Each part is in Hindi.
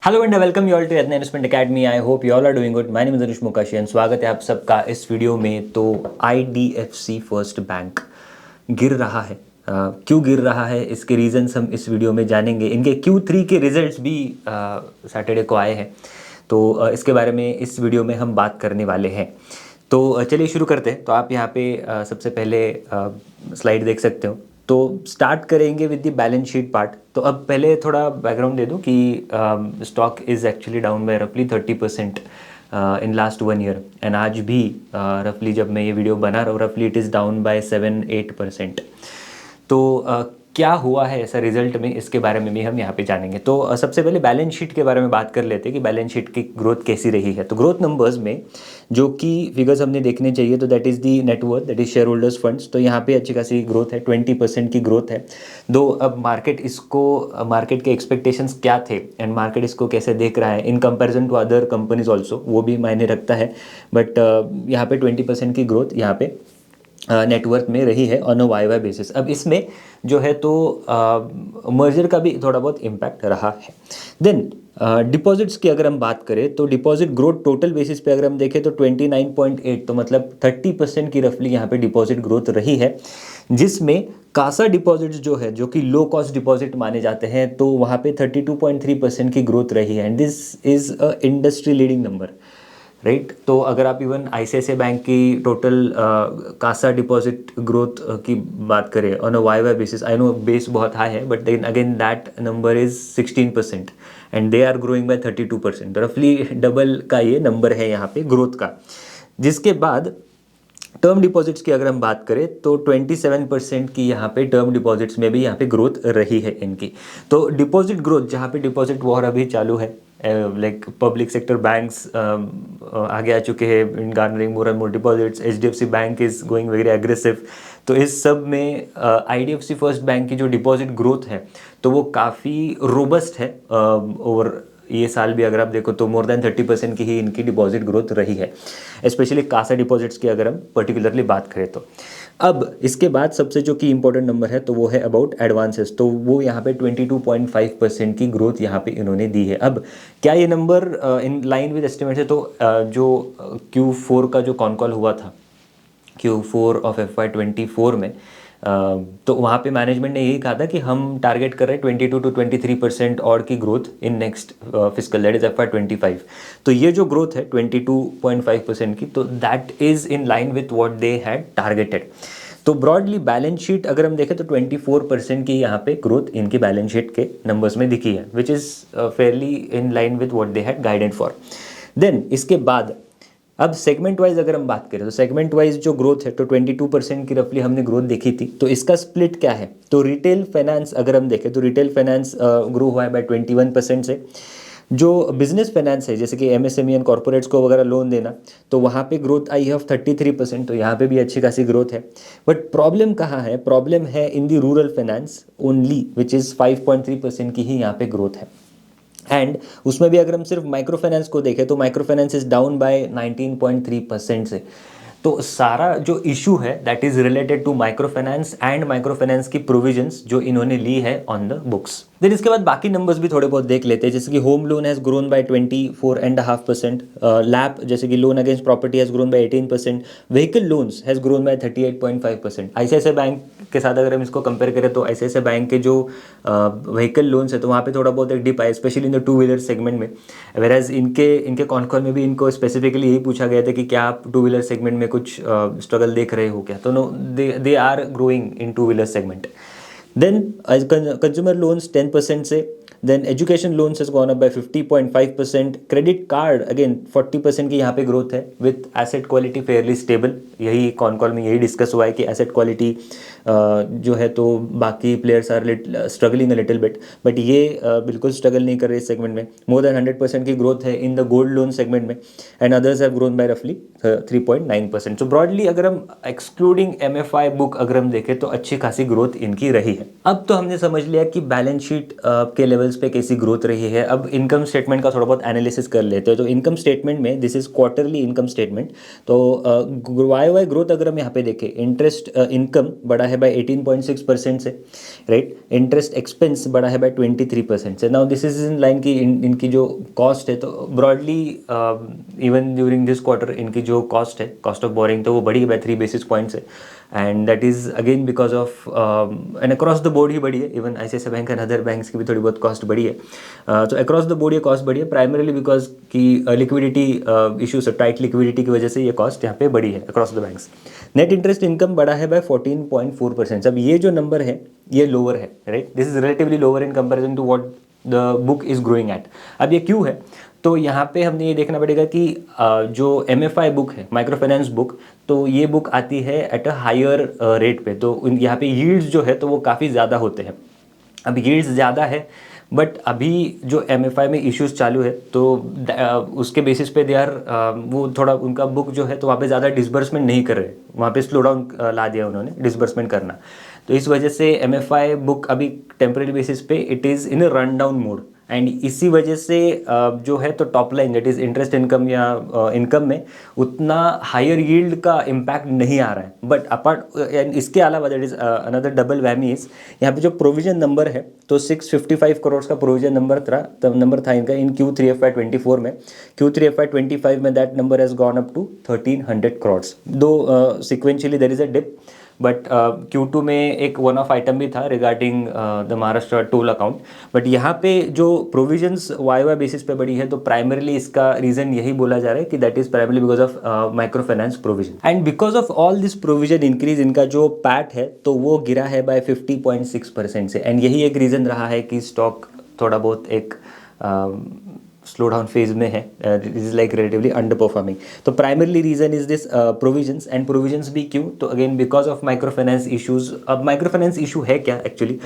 Hello and welcome you all to Yatna investment academy. I hope you all are doing good. My name is Anush Mukashi and स्वागत है आप सबका इस वीडियो में। तो आईडीएफसी फर्स्ट बैंक गिर रहा है। क्यों गिर रहा है इसके रीजंस हम इस वीडियो में जानेंगे। इनके Q3 के रिजल्ट्स भी सैटरडे को आए हैं, तो इसके बारे में इस वीडियो में हम बात करने वाले हैं। तो चलिए शुरू करते हैं। तो आप यहाँ पे सबसे पहले स्लाइड देख सकते हो। तो स्टार्ट करेंगे with the balance sheet part. तो अब पहले थोड़ा बैकग्राउंड दे दूं कि stock is actually down by रफली 30% इन लास्ट 1 ईयर एंड आज भी रफली जब मैं ये वीडियो बना रहा हूँ रफली इट इज़ डाउन बाय 7-8%। तो क्या हुआ है ऐसा रिजल्ट में, इसके बारे में भी हम यहाँ पे जानेंगे। तो सबसे पहले बैलेंस शीट के बारे में बात कर लेते हैं कि बैलेंस शीट की ग्रोथ कैसी रही है। तो ग्रोथ नंबर्स में जो कि फिगर्स हमने देखने चाहिए, तो that is the net worth, that is share holders funds. तो यहाँ पे अच्छी खासी ग्रोथ है, 20% की ग्रोथ है। दो अब मार्केट के एक्सपेक्टेशंस क्या थे एंड मार्केट इसको कैसे देख रहा है in comparison to other companies also, वो भी मायने रखता है। बट यहाँ पे 20% की ग्रोथ यहाँ पे नेटवर्क में रही है ऑन अ वाई बेसिस। अब इसमें जो है तो मर्जर का भी थोड़ा बहुत इम्पैक्ट रहा है। देन डिपॉजिट्स की अगर हम बात करें तो डिपॉजिट ग्रोथ टोटल बेसिस पे अगर हम देखें तो 29.8, तो मतलब 30% की रफली यहाँ पे डिपॉजिट ग्रोथ रही है, जिसमें कासा डिपॉजिट्स जो है, जो कि लो कॉस्ट डिपॉजिट माने जाते हैं, तो वहाँ पे 32.3% की ग्रोथ रही है and this is a industry leading number, right. तो अगर आप इवन आईसीआईसीआई बैंक की टोटल कासा डिपॉजिट ग्रोथ की बात करें on a Y basis, I know base बहुत हाई है but then again that number is 16% and they are growing by 32%। रफली डबल का ये नंबर है यहाँ पे ग्रोथ का। जिसके बाद टर्म डिपॉजिट्स की अगर हम बात करें तो 27% की यहाँ पे टर्म डिपॉजिट्स में भी यहाँ पे ग्रोथ रही है इनकी। तो डिपॉजिट ग्रोथ, जहाँ पे डिपॉजिट वॉर अभी चालू है, लाइक पब्लिक सेक्टर बैंक्स आगे आ चुके हैं in garnering more and more deposits. HDFC bank is going very aggressive. तो इस सब में आईडीएफसी फर्स्ट बैंक की जो डिपॉजिट ग्रोथ है तो वो काफ़ी रोबस्ट है। ओवर ये साल भी अगर आप देखो तो मोर देन 30% की ही इनकी डिपॉजिट ग्रोथ रही है, स्पेशली कासा डिपॉजिट्स की अगर हम पर्टिकुलरली बात करें तो। अब इसके बाद सबसे जो कि इंपॉर्टेंट नंबर है तो वो है अबाउट एडवांसेस। तो वो यहाँ पे 22.5% की ग्रोथ यहाँ पे इन्होंने दी है। अब क्या ये number in line with estimate है? तो जो Q4 का जो कॉन कॉल हुआ था Q4 ऑफ FY24 में, तो वहाँ पे मैनेजमेंट ने यही कहा था कि हम टारगेट कर रहे हैं 22 to 23% और की growth in next physical, that is FY25। तो ये जो ग्रोथ है 22.5% की, तो that is in line with what they had targeted. तो ब्रॉडली बैलेंस शीट अगर हम देखें तो 24% की यहाँ पे ग्रोथ इनकी बैलेंस शीट के नंबर्स में दिखी है, which is fairly in line with what they had guided for. Then इसके बाद अब सेगमेंट वाइज अगर हम बात करें तो सेगमेंट वाइज जो ग्रोथ है तो 22% की रफली हमने ग्रोथ देखी थी। तो इसका स्प्लिट क्या है? तो रिटेल फाइनेंस अगर हम देखें तो रिटेल फाइनेंस ग्रो हुआ है बाय 21% से। जो बिजनेस फाइनेंस है जैसे कि एमएसएमई एंड कॉर्पोरेट्स को वगैरह लोन देना, तो वहाँ पे ग्रोथ आई है ऑफ 33%। तो यहाँ पे भी अच्छी खासी ग्रोथ है। बट प्रॉब्लम कहाँ है? प्रॉब्लम है in the rural finance only, which is 5.3% की ही यहाँ पे ग्रोथ है। एंड उसमें भी अगर हम सिर्फ माइक्रो फाइनेंस को देखें तो micro finance is down by 19.3% से। तो सारा जो इशू है that is related to micro finance and micro finance की प्रोविजंस जो इन्होंने ली है ऑन द बुक्स। देन इसके बाद बाकी नंबर्स भी थोड़े बहुत देख लेते हैं, जैसे कि home loan has grown by 24.5%, lap जैसे कि loan against property has grown by 18%, vehicle loans has grown by 38.5%। ICICI bank के साथ अगर हम इसको कंपेयर करें तो आईसीआईसीआई बैंक के जो व्हीकल लोन्स है तो वहाँ पे थोड़ा बहुत एक डिप आया, specially in the to wheeler segment में। वेराज इनके कॉन्कॉल में भी इनको स्पेसिफिकली यही पूछा गया था कि क्या आप टू व्हीलर सेगमेंट में कुछ स्ट्रगल देख रहे हो क्या? तो no, they are growing in two wheeler segment. Then consumer loans 10% से। Then education loans has gone up by 50.5%। Credit card again 40% की यहाँ पे ग्रोथ है, with asset quality fairly stable. यही कॉन कॉल में यही डिस्कस हुआ है कि एसेट क्वालिटी जो है तो बाकी players are struggling a little bit, but ये बिल्कुल स्ट्रगल नहीं कर रहे इस सेगमेंट में। मोर देन 100% की ग्रोथ है in the gold loan segment में and others have grown by रफली 3.9%। सो ब्रॉडली अगर हम एक्सक्लूडिंग एमएफआई बुक अगर हम देखें तो अच्छी खासी ग्रोथ इनकी रही है। अब तो हमने समझ लिया कि बैलेंस शीट के लेवल लेवल्स पे कैसी ग्रोथ रही है। अब इनकम स्टेटमेंट का थोड़ा बहुत एनालिसिस कर लेते हैं। तो इनकम स्टेटमेंट में this is quarterly income statement. तो वाई ग्रोथ अगर हम यहाँ पे देखें, इंटरेस्ट इनकम बढ़ा है बाय 18.6% से, राइट। इंटरेस्ट एक्सपेंस बढ़ा है बाय 23% से। Now this is in line की इनकी जो कॉस्ट है, तो broadly even during this quarter इनकी जो कॉस्ट है, कॉस्ट ऑफ बोरिंग, तो वो बढ़ी है बाय 3 बेसिस पॉइंट्स है। And that is again because of and across the board ही बढ़ी है। Even ICICI bank and other banks की भी थोड़ी बहुत कॉस्ट बढ़ी है। तो अक्रॉस द बोर्ड ये कॉस्ट बढ़ी है प्राइमरीली बिकॉज की लिक्विडिटी इशूज, टाइट लिक्विडिटी की वजह से ये कॉस्ट यहाँ पे बढ़ी है across the banks. Net interest income बढ़ा है बाय 14.4%। अब ये जो नंबर है ये लोअर है, right. This is relatively lower in comparison to what the book is growing at. अब ये क्यों है, तो यहाँ पे हमने ये देखना पड़ेगा कि जो MFI बुक है, माइक्रो फाइनेंस बुक, तो ये बुक आती है एट अ हायर रेट पे। तो यहाँ पे यील्ड्स जो है तो वो काफ़ी ज़्यादा होते हैं। अब यील्ड्स ज़्यादा है, बट अभी जो MFI में इश्यूज चालू है, तो उसके बेसिस पे दे आर वो थोड़ा उनका बुक जो है तो वहाँ पे ज़्यादा डिसबर्समेंट नहीं कर रहे, वहाँ पे स्लो डाउन ला दिया उन्होंने डिसबर्समेंट करना। तो इस वजह से MFI बुक अभी टेम्परेरी बेसिस पे it is in a run down mode. And इसी वजह से जो है तो top line that is interest income या इनकम में उतना हायर यील्ड का इम्पैक्ट नहीं आ रहा है। बट अपार्ट इसके अलावा that is another double whammy is यहाँ पे जो प्रोविजन नंबर है, तो 655 करोड़ का प्रोविजन नंबर था इनका इन Q3 FY24 में। Q3 FY25 में that number has gone up to 1300 crore. दो sequentially there is a dip, but Q2 में एक वन ऑफ आइटम भी था regarding the Maharashtra toll account. But यहाँ पे जो प्रोविजंस वाई बेसिस पे बढ़ी है, तो प्राइमरीली इसका रीजन यही बोला जा रहा है कि that is primarily because of micro finance provision. And because of all this provision increase इनका जो पैट है तो वो गिरा है बाय 50.6% से। एंड यही एक रीज़न रहा है कि स्टॉक थोड़ा बहुत एक स्लो डाउन फेज में है, it is like relatively underperforming. तो primarily reason is this provisions. And provisions भी क्यों, तो again because of microfinance issues. अब माइक्रो फाइनेंस इशू है क्या एक्चुअली,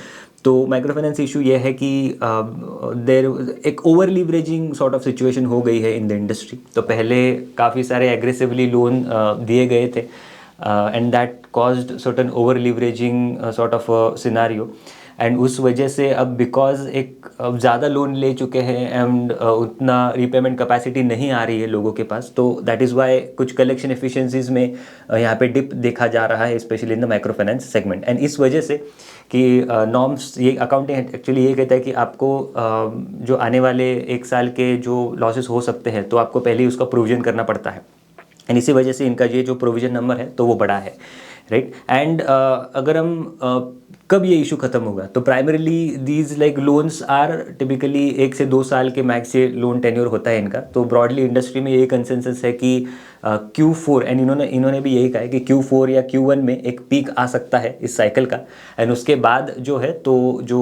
तो माइक्रो फाइनेंस इशू ये है कि देयर एक over leveraging sort of situation हो गई है इन द इंडस्ट्री। तो पहले काफ़ी सारे एग्रेसिवली लोन दिए गए थे and that caused certain over leveraging sort of scenario. And उस वजह से अब बिकॉज एक ज़्यादा लोन ले चुके हैं एंड उतना रीपेमेंट कैपेसिटी नहीं आ रही है लोगों के पास, तो दैट इज़ वाई कुछ कलेक्शन एफिशिएंसीज में यहाँ पे डिप देखा जा रहा है, specially in the micro finance segment. And इस वजह से कि नॉर्म्स, ये अकाउंटिंग एक्चुअली ये कहता है कि आपको जो आने वाले एक साल के जो लॉसेस हो सकते हैं तो आपको पहले ही उसका प्रोविजन करना पड़ता है। एंड इसी वजह से इनका ये जो प्रोविजन नंबर है तो वो बड़ा है, राइट। एंड अगर हम कब ये इशू खत्म होगा, तो primarily these like loans are typically 1 से 2 साल के मैक्स ये लोन टेन्योर होता है इनका। तो ब्रॉडली इंडस्ट्री में यही कंसेंसस है कि Q4 एंड इन्होंने भी यही कहा है कि Q4 या Q1 में एक पीक आ सकता है इस साइकिल का। एंड उसके बाद जो है तो जो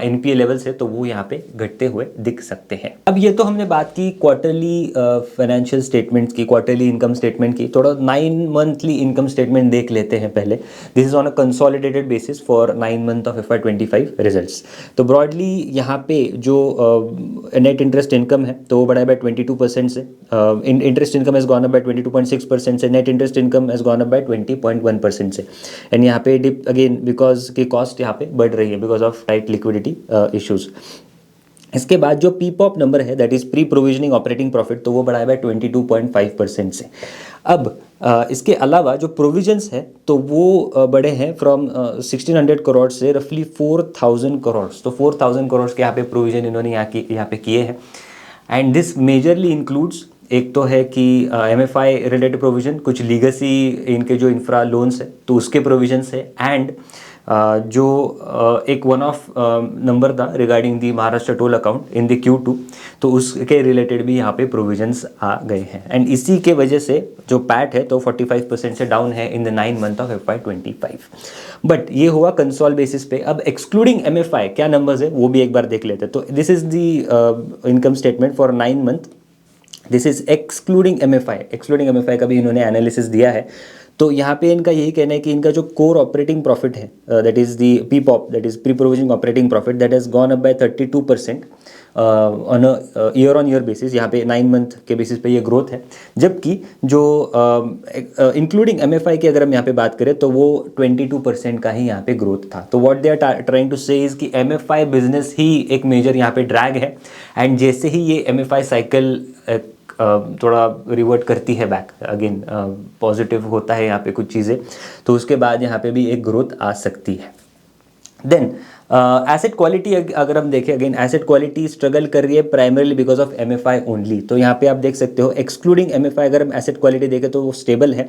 NPA लेवल्स है तो वो यहाँ पे घटते हुए दिख सकते हैं। अब ये तो हमने बात की क्वार्टरली फाइनेंशियल स्टेटमेंट्स की, क्वार्टरली इनकम स्टेटमेंट की। थोड़ा 9 मंथली इनकम स्टेटमेंट देख लेते हैं पहले। This is on a consolidated basis for 9 month of FY25 results. तो ब्रॉडली यहाँ पे जो नेट इंटरेस्ट इनकम है तो वो बढ़ा है बाय 22% से। Interest income has gone up bye 22.6% से। Net interest income has gone up bye 20.1% से। एंड यहाँ पे डिप अगेन बिकॉज की कॉस्ट यहाँ पे बढ़ रही है because of tight liquidity issues. इसके बाद जो पीपॉप नंबर है that is pre provisioning operating profit, तो वो बढ़ा है बाय 22.5% से। अब इसके अलावा जो प्रोविजंस है तो वो बढ़े हैं फ्रॉम 1600 करोड़ से रफली 4000 करोड़। तो 4000 करोड़ के यहाँ पे प्रोविजन इन्होंने यहाँ पे किए हैं। एंड दिस मेजरली इंक्लूड्स, एक तो है कि MFI रिलेटेड प्रोविजन, कुछ लीगेसी इनके जो इंफ्रा लोन्स है तो उसके प्रोविजंस है। एंड जो एक वन ऑफ नंबर था regarding the Maharashtra toll account in the Q2, तो उसके रिलेटेड भी यहाँ पे प्रोविजंस आ गए हैं। एंड इसी के वजह से जो पैट है तो 45% से डाउन है in the 9 month of FY25। But ये हुआ कंसोल बेसिस पे। अब एक्सक्लूडिंग MFI क्या नंबर्स है वो भी एक बार देख लेते हैं। तो this is the income statement for 9 month. This is excluding MFI। Excluding MFI का भी इन्होंने एनालिसिस दिया है। तो यहाँ पे इनका यही कहना है कि इनका जो कोर ऑपरेटिंग प्रॉफिट है, that is the PPOP, that is pre provisioning operating profit, that has gone up by 32% on a year on year basis. यहाँ पे 9 मंथ के बेसिस पे ये ग्रोथ है, जबकि जो इंक्लूडिंग MFI की अगर हम यहाँ पे बात करें तो वो 22% का ही यहाँ पे ग्रोथ था। तो what they are trying to say is कि MFI बिजनेस ही एक मेजर यहाँ पे ड्रैग है, एंड जैसे ही ये MFI साइकिल थोड़ा रिवर्ट करती है बैक अगेन, पॉजिटिव होता है यहाँ पे कुछ चीज़ें, तो उसके बाद यहाँ पे भी एक ग्रोथ आ सकती है। देन एसेट क्वालिटी अगर हम देखें, अगेन एसेट क्वालिटी स्ट्रगल कर रही है primarily because of MFI only. तो यहाँ पे आप देख सकते हो एक्सक्लूडिंग MFI अगर हम एसेट क्वालिटी देखें तो वो स्टेबल है,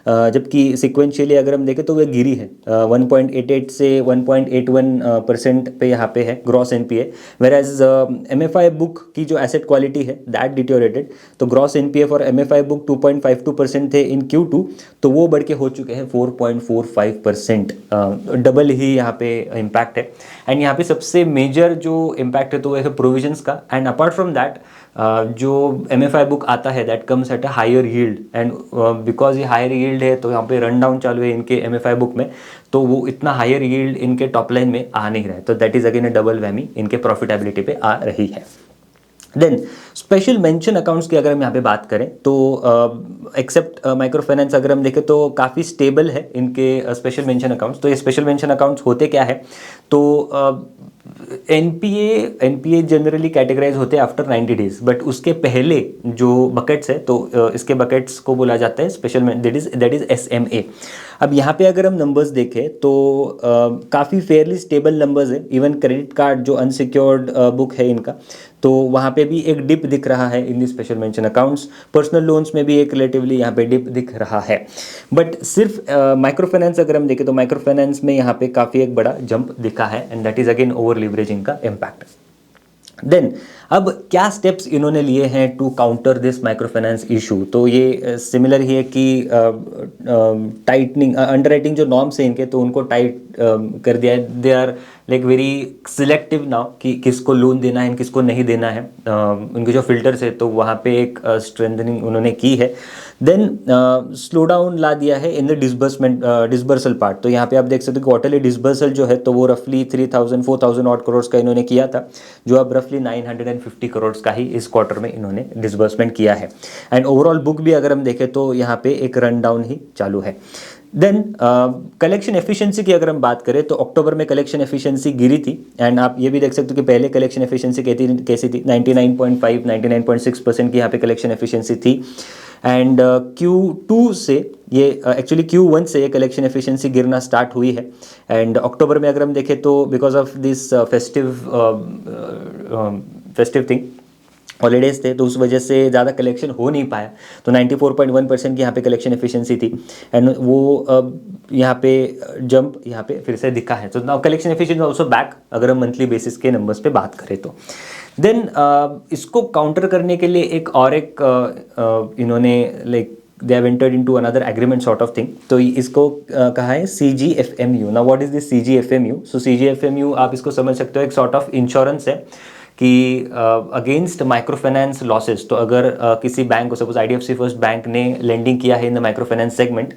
जबकि सिक्वेंशियली अगर हम देखें तो वो गिरी है, 1.88 से 1.81% पे यहाँ पे है gross NPA, whereas MFI book की जो एसेट क्वालिटी है दैट डिटोरेटेड। तो gross NPA for MFI book 2.52% थे इन Q2, तो वो बढ़ के हो चुके हैं 4.45%, डबल ही यहाँ पे इम्पैक्ट है। एंड यहाँ पे सबसे मेजर जो इम्पैक्ट है तो वो है प्रोविजंस का, एंड अपार्ट फ्रॉम दैट जो MFI बुक आता है that comes at a higher yield, and because ये हायर यील्ड है तो यहाँ पे रन डाउन चालू है इनके MFI बुक में, तो वो इतना हायर यील्ड इनके टॉप लाइन में आ नहीं रहा है, तो that is again a double whammy इनके प्रॉफिटेबिलिटी पे आ रही है। देन स्पेशल मेंशन अकाउंट्स की अगर हम यहाँ पे बात करें तो एक्सेप्ट माइक्रो फाइनेंस अगर हम देखें तो काफ़ी स्टेबल है इनके स्पेशल मेंशन अकाउंट्स। तो ये स्पेशल मेंशन अकाउंट्स होते क्या है, तो एनपीए जनरली कैटेगराइज होते हैं आफ्टर 90 डेज, बट उसके पहले जो बकेट्स है तो इसके बकेट्स को बोला जाता है स्पेशल, दैट इज SMA। अब यहाँ पे अगर हम नंबर्स देखें तो काफ़ी फेयरली स्टेबल नंबर्स है। इवन क्रेडिट कार्ड जो अनसिक्योर्ड बुक है इनका, तो वहाँ पे भी एक डिप दिख रहा है in the special mention accounts. Personal loans में भी एक रिलेटिवली यहाँ पे डिप दिख रहा है, बट सिर्फ माइक्रो फाइनेंस अगर हम देखें तो माइक्रो फाइनेंस में यहाँ पे काफ़ी एक बड़ा जंप दिखा है, and that is again over leveraging का इम्पैक्ट। देन अब क्या स्टेप्स इन्होंने लिए हैं to counter this micro finance issue, तो ये सिमिलर ही है कि टाइटनिंग अंडरराइटिंग जो नॉर्म्स है इनके, तो उनको टाइट कर दिया है। They are like very selective now कि किसको लोन देना है किसको नहीं देना है, उनके जो फिल्टर्स है तो वहाँ पे एक स्ट्रेंथनिंग उन्होंने की है। देन स्लो डाउन ला दिया है इन द डिसबर्सल पार्ट। तो यहाँ पे आप देख सकते हो कि क्वार्टरली डिसबर्सल जो है तो वो रफली 4,000 ऑड करोड़ का इन्होंने किया था, जो अब रफली 950 करोड़ का ही इस क्वार्टर में इन्होंने डिसबर्समेंट किया है। एंड ओवरऑल बुक भी अगर हम देखें तो यहाँ पे एक रन डाउन ही चालू है। देन कलेक्शन एफिशिएंसी की अगर हम बात करें तो अक्टूबर में कलेक्शन एफिशिएंसी गिरी थी, एंड आप ये भी देख सकते हो कि पहले कलेक्शन एफिशिएंसी कैसी थी, 99.5 99.6% की यहाँ पे कलेक्शन एफिशिएंसी थी। एंड Q2 से ये एक्चुअली Q1 से ये कलेक्शन एफिशिएंसी गिरना स्टार्ट हुई है। एंड अक्टूबर में अगर हम देखें तो because of this festive thing, holidays थे, तो उस वजह से ज़्यादा कलेक्शन हो नहीं पाया, तो 94.1% की यहाँ पे कलेक्शन एफिशिएंसी थी, एंड वो यहाँ पे जंप यहाँ पे फिर से दिखा है। तो now collection efficiency also back अगर हम मंथली बेसिस के नंबर्स पे बात करें तो। देन इसको काउंटर करने के लिए एक इन्होंने like they have entered into another agreement sort of thing. तो इसको कहा है CGFMU। Now what is this CGFMU? So CGFMU आप इसको समझ सकते हो एक सॉर्ट ऑफ इंश्योरेंस है कि अगेंस्ट माइक्रो फाइनेंस लॉसेस। तो अगर किसी बैंक को, सपोज IDFC फर्स्ट बैंक ने लेंडिंग किया है in the micro finance segment,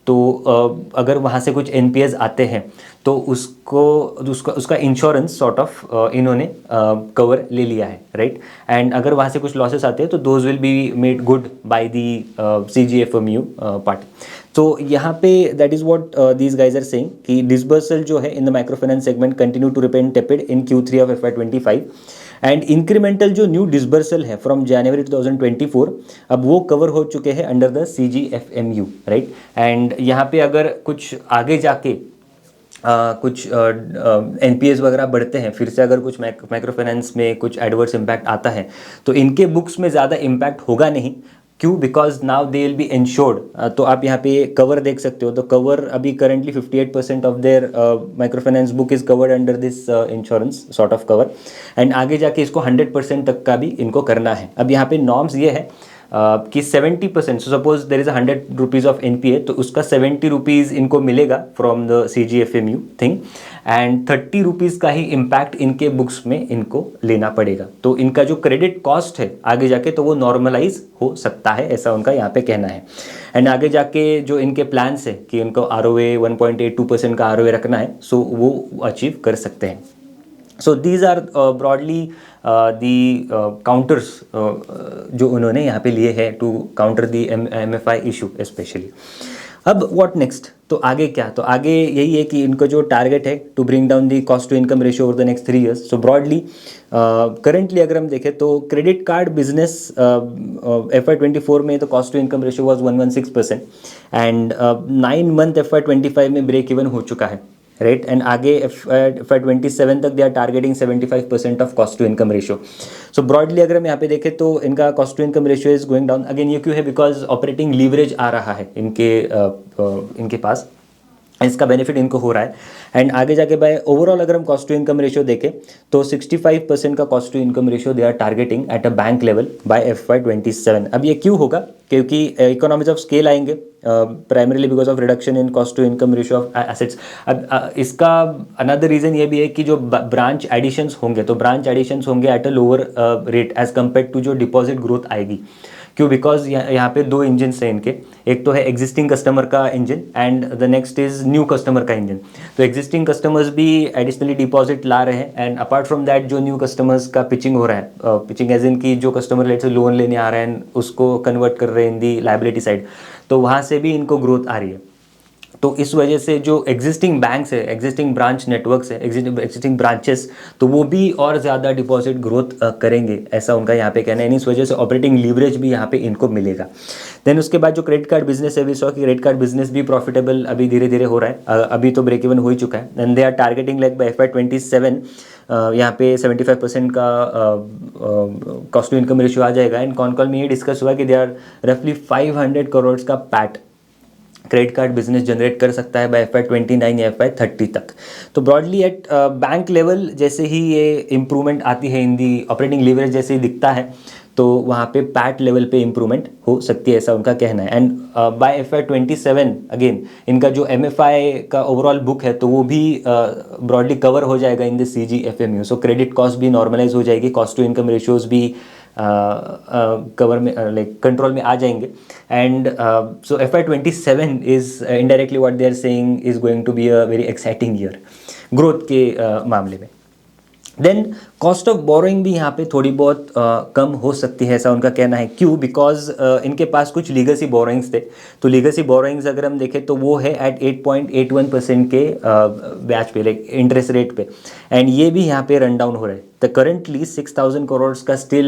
तो अगर वहाँ से कुछ NPAs आते हैं तो उसका इंश्योरेंस सॉर्ट ऑफ इन्होंने कवर ले लिया है, राइट। एंड अगर वहाँ से कुछ लॉसेस आते हैं तो those will be made good by the CGFMU part. तो यहाँ पे that is what these guys are saying कि डिसबर्सल जो है in the micro finance segment continue to remain tepid in Q3 of FY25, and incremental जो न्यू डिसबर्सल है फ्रॉम जनवरी 2024 अब वो कवर हो चुके हैं under the CGFMU, right. And यहाँ पे अगर कुछ आगे जाके कुछ NPAs वगैरह बढ़ते हैं, फिर से अगर कुछ माइक्रो फाइनेंस में कुछ एडवर्स इम्पैक्ट आता है तो इनके बुक्स में ज़्यादा इम्पैक्ट होगा नहीं। क्यों? Because now they will be insured. तो आप यहाँ पे कवर देख सकते हो, तो कवर अभी currently 58% of their micro finance book is covered under this insurance sort of cover, and आगे जाके इसको 100% तक का भी इनको करना है। अब यहाँ पे नॉर्म्स ये है कि 70%, suppose there is 100 rupees of NPA, तो उसका 70 रुपीज़ इनको मिलेगा from the CGFMU thing, and 30 rupees का ही इम्पैक्ट इनके बुक्स में इनको लेना पड़ेगा। तो इनका जो क्रेडिट कॉस्ट है आगे जाके तो वो नॉर्मलाइज हो सकता है, ऐसा उनका यहाँ पे कहना है। एंड आगे जाके जो इनके प्लान्स है कि इनको ROA 1.82% का ROA रखना है, सो वो अचीव कर सकते हैं। So these are broadly the counters जो उन्होंने यहाँ पे लिए हैं to counter the MFI issue specially. अब व्हाट नेक्स्ट, तो आगे क्या, तो आगे यही है कि इनको जो टारगेट है to bring down the cost to income ratio over the next 3 years. So broadly currently अगर हम देखें तो क्रेडिट कार्ड बिजनेस FY24 में तो cost to income ratio was 116%, and 9 month FY25 में ब्रेक इवन हो चुका है, राइट। एंड आगे FY27 तक they are targeting 75% of cost to income ratio. So broadly अगर हम यहाँ पे देखें तो इनका cost to income ratio is going down. Again ये क्यों है, बिकॉज ऑपरेटिंग लीवरेज आ रहा है इनके पास, इसका बेनिफिट इनको हो रहा है। एंड आगे जाके बाय ओवरऑल अगर हम कॉस्ट टू इनकम रेशियो देखें तो 65% का cost to income ratio they are targeting at a bank level by FY27। अब ये क्यों होगा, क्योंकि इकोनॉमीज ऑफ स्केल आएंगे primarily because of reduction in cost to income ratio of assets. अब इसका अनदर रीज़न ये भी है कि जो ब्रांच एडिशंस होंगे तो ब्रांच एडिशंस होंगे at a lower rate as compare to जो डिपॉजिट ग्रोथ आएगी। क्यों, बिकॉज यहाँ पे 2 इंजन हैं इनके, एक तो है एग्जिस्टिंग कस्टमर का engine and the next is new customer का इंजन। तो एग्जिस्टिंग कस्टमर्स भी एडिशनली डिपॉजिट ला रहे हैं, एंड अपार्ट फ्रॉम दैट जो न्यू कस्टमर्स का पिचिंग हो रहा है, पिचिंग एज इन की जो कस्टमर लेट से लोन लेने आ रहे हैं उसको कन्वर्ट कर रहे हैं इन दी लाइबिलिटी साइड, तो वहाँ से भी इनको ग्रोथ आ रही है। तो इस वजह से जो एग्जिस्टिंग बैंक्स है, एग्जिस्टिंग ब्रांच नेटवर्क्स है, एग्जिस्टिंग ब्रांचेस, तो वो भी और ज़्यादा डिपॉजिट ग्रोथ करेंगे, ऐसा उनका यहाँ पे कहना है। इस वजह से ऑपरेटिंग लीवरेज भी यहाँ पे इनको मिलेगा। देन उसके बाद जो क्रेडिट कार्ड बिजनेस है, विश्व की क्रेडिट कार्ड बिजनेस भी प्रॉफिटेबल अभी धीरे धीरे हो रहा है, अभी तो ब्रेक इवन हो ही चुका है। And they are targeting like by FY27 यहाँ पे 75% का कॉस्ट टू इनकम रेशियो आ जाएगा। एंड कॉन कॉल में ये डिस्कस हुआ कि दे आर रफली 500 करोड़ का PAT credit card business generate कर सकता है बाय FY29 या FY30 तक। तो ब्रॉडली एट बैंक लेवल जैसे ही ये इम्प्रूवमेंट आती है इन दी ऑपरेटिंग लीवरेज जैसे ही दिखता है, तो वहाँ पे पैट लेवल पे इम्प्रूवमेंट हो सकती है, ऐसा उनका कहना है। एंड बाय FY27 अगेन इनका जो MFI का ओवरऑल बुक है तो वो भी ब्रॉडली कवर हो जाएगा in the CGFMU। So credit cost भी नॉर्मलाइज हो जाएगी, कॉस्ट टू इनकम रेशियोज भी कवर में लाइक कंट्रोल में आ जाएंगे। And so FY27 is indirectly what they are saying is going to be a very exciting year growth के मामले में। देन कॉस्ट ऑफ बोरोइंग भी यहाँ पे थोड़ी बहुत कम हो सकती है, ऐसा उनका कहना है। क्यों, बिकॉज इनके पास कुछ लीगेसी बोरोइंग्स थे, तो लीगेसी बोरोइंग्स अगर हम देखें तो वो है एट 8.81% के ब्याज पे, लाइक इंटरेस्ट रेट पे, एंड ये भी यहाँ पे रन डाउन हो रहे हैं। तो करेंटली 6,000 करोड़ का स्टिल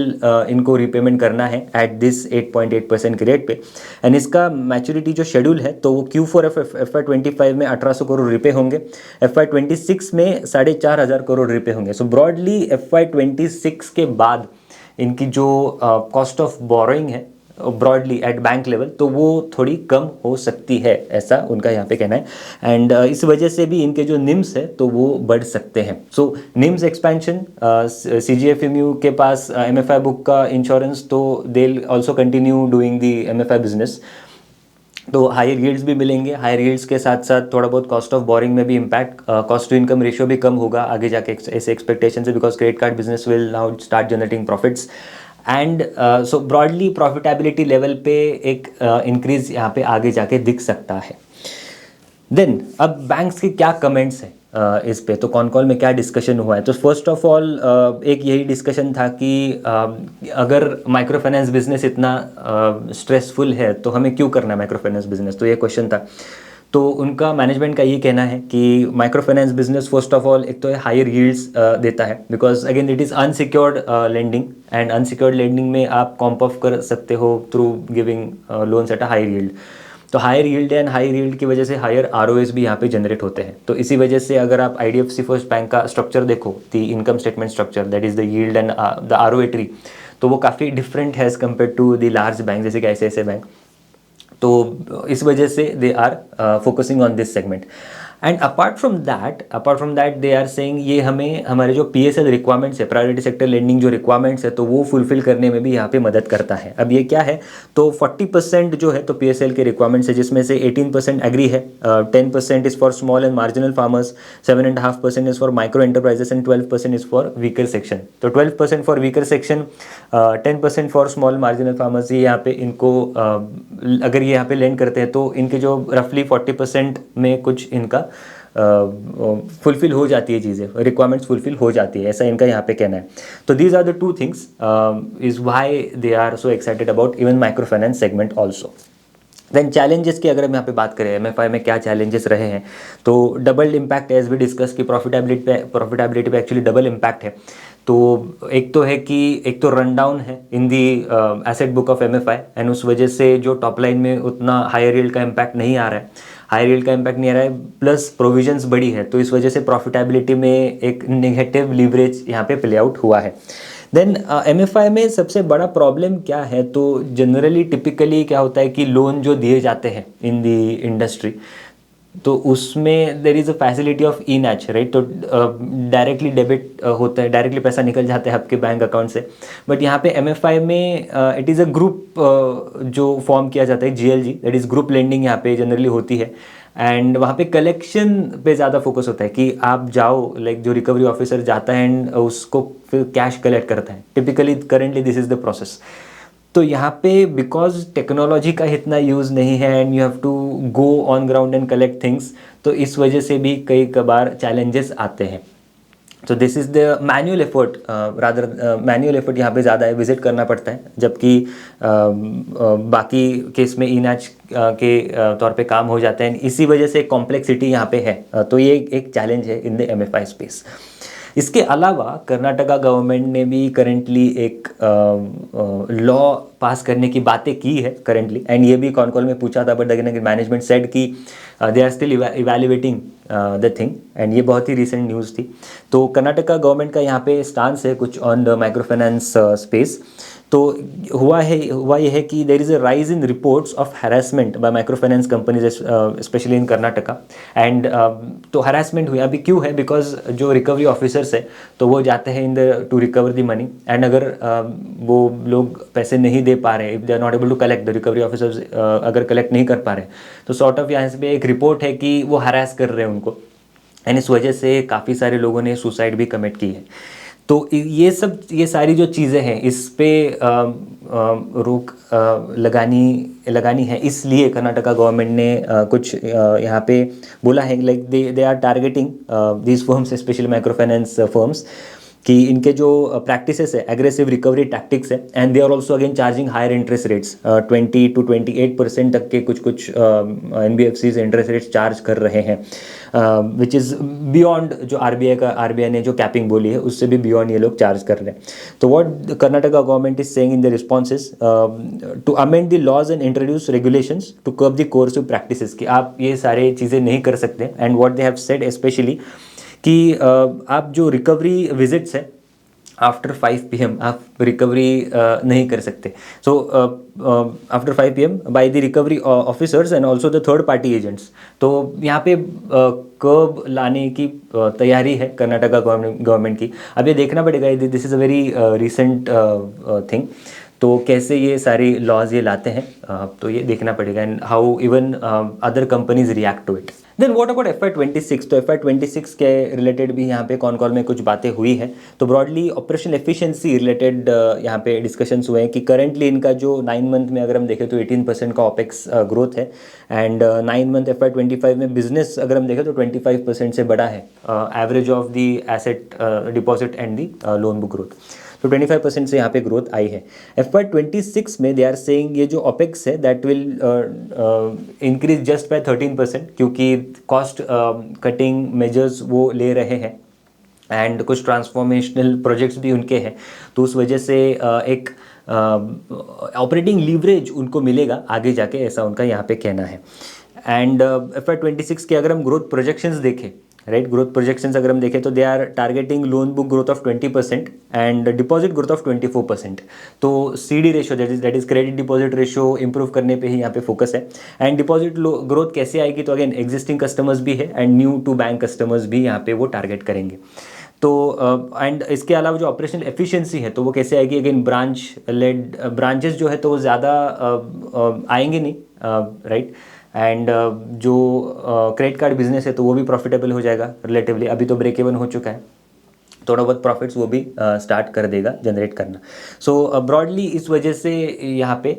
इनको रिपेमेंट करना है एट दिस 8.8% के रेट पे। एंड इसका मैच्योरिटी जो शेड्यूल है तो वो Q4 FY25 में 1,800 करोड़ रुपए होंगे, FY26 में 4,500 करोड़ रुपए होंगे। सो ब्रॉडली FY26 के बाद इनकी जो कॉस्ट ऑफ बोरोइंग है ब्रॉडली एट बैंक लेवल तो वो थोड़ी कम हो सकती है, ऐसा उनका यहाँ पे कहना है। एंड इस वजह से भी इनके जो निम्स है तो वो बढ़ सकते हैं। सो निम्स एक्सपेंशन, CGFMU के पास MFI बुक का इंश्योरेंस, तो they will also continue doing the MFI business, तो हायर यील्ड्स भी मिलेंगे। हायर यील्ड्स के साथ साथ थोड़ा बहुत कॉस्ट ऑफ बोरिंग में भी impact, cost to income ratio भी कम होगा आगे जाके ऐसे एक्सपेक्टेशन से, because credit card business will now start generating profits. And so broadly profitability level पे एक इंक्रीज यहाँ पे आगे जाके दिख सकता है। देन अब बैंक्स के क्या कमेंट्स हैं इस पे, तो कॉन कॉल में क्या डिस्कशन हुआ है। तो फर्स्ट ऑफ ऑल एक यही डिस्कशन था कि अगर माइक्रो फाइनेंस बिजनेस इतना स्ट्रेसफुल है तो हमें क्यों करना है माइक्रो फाइनेंस बिजनेस, तो ये क्वेश्चन था। तो उनका मैनेजमेंट का ये कहना है कि microfinance business first of all एक तो हायर यील्ड्स देता है, because again it is unsecured lending, and unsecured lending में आप कॉम्प ऑफ कर सकते हो through giving loans at a higher yield. तो higher yield and higher yield की वजह से हायर ROAs भी यहाँ पे जनरेट होते हैं। तो इसी वजह से अगर आप IDFC फर्स्ट बैंक का स्ट्रक्चर देखो, the income statement structure, that is the yield and the ROA tree, तो वो काफ़ी डिफरेंट है as compare to the large bank जैसे कि ICICI बैंक। तो इस वजह से they are focusing on this segment. And apart from that they are saying ये हमें हमारे जो PSL रिक्वायरमेंट्स है, प्रायोरिटी सेक्टर लेंडिंग जो रिक्वायरमेंट्स है, तो वो फुलफिल करने में भी यहाँ पे मदद करता है। अब ये क्या है, तो 40% जो है तो PSL के रिक्वायरमेंट्स है, जिसमें से 18% एग्री है, 10% is for small and marginal farmers, 7.5% is for micro enterprises and 12% is for weaker section. तो 12% for weaker section, 10% for small marginal farmers, ये यहाँ पे इनको अगर ये यहाँ पे लेंड करते हैं तो इनके जो रफली 40% में कुछ इनका फुलफिल हो जाती है, चीज़ें रिक्वायरमेंट्स फुलफिल हो जाती है, ऐसा इनका यहाँ पे कहना है। तो these are the two things is why they are so excited about even micro finance segment also. Then challenges की अगर हम यहाँ पे बात करें, MFI में क्या चैलेंजेस रहे हैं, तो double impact as we discuss की प्रॉफिटेबिलिटी पे एक्चुअली डबल इम्पैक्ट है। तो एक तो है कि एक तो रन डाउन है in the asset book of MFI, and उस वजह से जो टॉप लाइन में उतना हायर यील्ड का इम्पैक्ट नहीं आ रहा है, प्लस प्रोविजंस बड़ी है, तो इस वजह से प्रॉफिटेबिलिटी में एक नेगेटिव लीवरेज यहाँ पे प्ले आउट हुआ है। देन MFI में सबसे बड़ा प्रॉब्लम क्या है, तो जनरली टिपिकली क्या होता है कि लोन जो दिए जाते हैं इन दी इंडस्ट्री, तो उसमें there is a facility of e NACH, right. तो डायरेक्टली डेबिट होता है, डायरेक्टली पैसा निकल जाता है आपके बैंक अकाउंट से। बट यहाँ पे MFI में इट इज़ अ ग्रुप जो फॉर्म किया जाता है, GLG, that is group lending यहाँ पे जनरली होती है। एंड वहाँ पे कलेक्शन पे ज़्यादा फोकस होता है कि आप जाओ, लाइक जो रिकवरी ऑफिसर जाता है एंड उसको फिर कैश कलेक्ट करता है, typically currently this is the process. तो यहाँ पे बिकॉज टेक्नोलॉजी का इतना यूज़ नहीं है and you have to go on ground and collect things, तो इस वजह से भी कई कबार चैलेंजेस आते हैं। तो this is the manual effort, manual effort यहाँ पे ज़्यादा है, विजिट करना पड़ता है, जबकि बाकी केस में ई-नैच के तौर पे काम हो जाते हैं। इसी वजह से कॉम्प्लेक्सिटी यहाँ पे है, तो ये एक चैलेंज है इन द MFI स्पेस। इसके अलावा कर्नाटका गवर्नमेंट ने भी करेंटली एक लॉ पास करने की बातें की है करेंटली, एंड ये भी कॉन कॉल में पूछा था, बट अगेन मैनेजमेंट सेड कि they are still evaluating the thing, and ये बहुत ही रिसेंट न्यूज़ थी। तो कर्नाटका गवर्नमेंट का यहाँ पे स्टांस है कुछ on the micro finance space. तो हुआ ये है कि देर is a rise in reports of harassment bye micro finance companies, specially in Karnataka. And तो हैरेसमेंट हुई, अभी क्यों है, बिकॉज जो रिकवरी ऑफिसर्स है तो वो जाते हैं in the to recover the money, and अगर वो लोग पैसे नहीं दे पा रहे, if they are not able to collect, the recovery officers अगर कलेक्ट नहीं कर पा रहे, तो सॉर्ट ऑफ यहाँ पे एक रिपोर्ट है कि वो हरास कर रहे हैं उनको, एंड इस वजह से काफ़ी सारे लोगों ने सुसाइड भी कमिट की है। तो ये सारी जो चीज़ें हैं, इस पे रोक लगानी है, इसलिए कर्नाटका गवर्नमेंट ने कुछ यहाँ पे बोला है, like they are targeting these firms, specially micro finance firms, कि इनके जो प्रैक्टिसेस है, एग्रेसिव रिकवरी टैक्टिक्स है, and they are also again charging higher interest rates, 20 to 28% तक के कुछ NBFCs इंटरेस्ट रेट्स चार्ज कर रहे हैं, विच इज़ बियॉन्ड जो RBI ने जो कैपिंग बोली है, उससे भी बियॉन्ड ये लोग चार्ज कर रहे हैं। तो what Karnataka government is saying in the responses, to amend the laws and introduce regulations to curb the coercive practices, कि आप ये सारे चीज़ें नहीं कर सकते। And what they have said specially कि आप जो रिकवरी विजिट्स है आफ्टर 5 PM आप रिकवरी नहीं कर सकते। So after 5 PM by the recovery officers and also the third party agents. तो यहाँ पे कर्ब लाने की तैयारी है कर्नाटका गवर्नमेंट की। अब ये देखना पड़ेगा, this is a very recent thing, तो कैसे ये सारे लॉज ये लाते हैं, तो ये देखना पड़ेगा, and how even other companies react to it. Then what about FY26? तो FY26 के रिलेटेड भी यहाँ पे कॉन कॉल में कुछ बातें हुई है। तो ब्रॉडली ऑपरेशनल एफिशिएंसी रिलेटेड यहाँ पे डिस्कशंस हुए हैं कि करेंटली इनका जो 9 मंथ में अगर हम देखें तो 18% का OPEX ग्रोथ है, एंड 9 मंथ FY25 में बिजनेस अगर हम देखें तो 25% से बड़ा है average of the asset deposit and the loan book growth. तो 25% से यहाँ पे ग्रोथ आई है। FY26 में दे आर सेइंग ये जो OPEX है that will increase just by 13%, क्योंकि कॉस्ट कटिंग मेजर्स वो ले रहे हैं, एंड कुछ ट्रांसफॉर्मेशनल प्रोजेक्ट्स भी उनके हैं, तो उस वजह से एक ऑपरेटिंग लीवरेज उनको मिलेगा आगे जाके, ऐसा उनका यहाँ पे कहना है। एंड FY26 के अगर हम ग्रोथ प्रोजेक्शंस देखें राइट। ग्रोथ प्रोजेक्शंस अगर हम देखें तो they are targeting loan book growth of 20% and deposit growth of 24%। तो CD ratio that is credit deposit ratio improve करने पे ही यहाँ पे फोकस है। एंड डिपॉजिट ग्रोथ कैसे आएगी, तो अगेन एग्जिस्टिंग कस्टमर्स भी है and new to bank customers भी यहाँ पे वो टारगेट करेंगे। तो एंड इसके अलावा जो ऑपरेशनल एफिशिएंसी है तो वो कैसे आएगी, अगेन ब्रांचेस जो है तो वो ज़्यादा आएंगे नहीं, राइट। एंड जो क्रेडिट कार्ड बिजनेस है तो वो भी प्रॉफिटेबल हो जाएगा रिलेटिवली। अभी तो ब्रेक इवन हो चुका है, थोड़ा बहुत प्रॉफिट्स वो भी स्टार्ट कर देगा जनरेट करना। सो ब्रॉडली इस वजह से यहाँ पे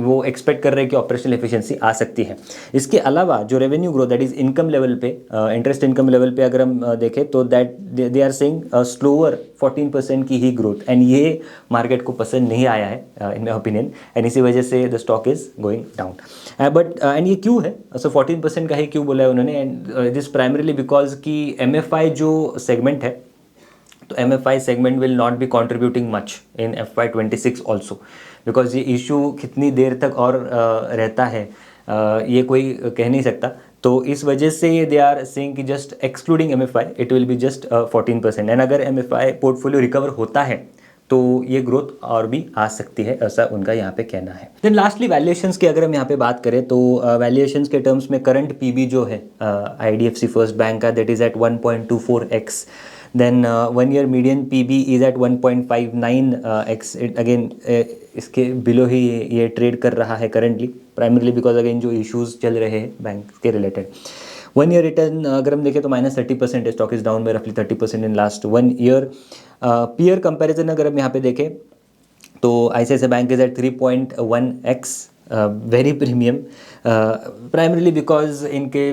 वो एक्सपेक्ट कर रहे हैं कि ऑपरेशनल एफिशिएंसी आ सकती है। इसके अलावा जो revenue growth that is income level पे, इंटरेस्ट इनकम लेवल पे अगर हम देखें तो that they are saying slower 14% की ही ग्रोथ, एंड ये मार्केट को पसंद नहीं आया है इन माई ओपिनियन, एंड इसी वजह से the stock is going down. But and ये क्यों है, सो 14% का ही क्यों बोला है उन्होंने, एंड दिस प्राइमरीली बिकॉज कि MFI जो सेगमेंट है तो MFI segment will not be contributing much in FY26 also, because ये इशू कितनी देर तक और रहता है ये कोई कह नहीं सकता। तो इस वजह से दे आर सेइंग कि just excluding MFI it will be just 14%, and अगर MFI पोर्टफोलियो रिकवर होता है तो ये ग्रोथ और भी आ सकती है, ऐसा उनका यहाँ पे कहना है। देन लास्टली वैल्यूएशंस की अगर हम यहाँ पे बात करें तो वैल्यूएशंस के टर्म्स में करंट PB जो है IDFC फर्स्ट बैंक का that is at 1.24x, then 1 year median PB is at 1.59x। Again इसके बिलो ही ये ट्रेड कर रहा है करंटली, प्राइमरली बिकॉज अगेन जो इश्यूज चल रहे हैं बैंक के रिलेटेड। 1 ईयर रिटर्न अगर हम देखें तो -30% है, स्टॉक इज डाउन बाय रफली 30% in last 1 year. Peer comparison अगर हम यहाँ पे देखें तो ICICI bank is at 3.1x, very premium, primarily because इनके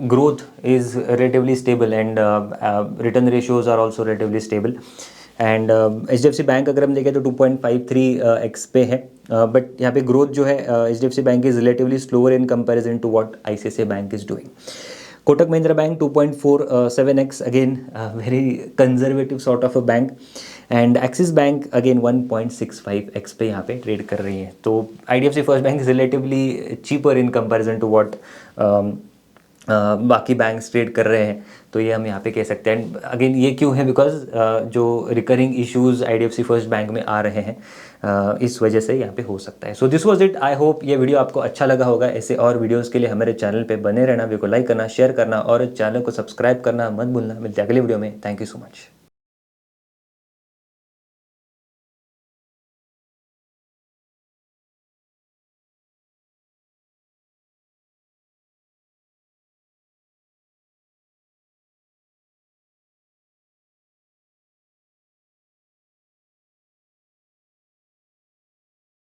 growth is relatively stable and return ratios are also relatively stable. And HDFC bank अगर हम देखें तो 2.53x पे है, बट यहाँ पे ग्रोथ जो है HDFC bank is relatively slower in comparison to what ICICI bank is doing. Kotak Mahindra Bank 2.47x, again very conservative sort of a bank, and Axis Bank again 1.65x पे यहाँ पे ट्रेड कर रही है। तो IDFC first bank is relatively cheaper in comparison to what बाकी बैंक्स ट्रेड कर रहे हैं, तो ये हम यहाँ पे कह सकते हैं। अगेन ये क्यों है, बिकॉज जो recurring issues IDFC first bank में आ रहे हैं इस वजह से यहाँ पे हो सकता है। So this was it, I hope ये वीडियो आपको अच्छा लगा होगा। ऐसे और वीडियोस के लिए हमारे चैनल पे बने रहना, वीडियो को लाइक करना, शेयर करना और चैनल को सब्सक्राइब करना मत भूलना। मिलते हैं अगले वीडियो में, थैंक यू सो मच।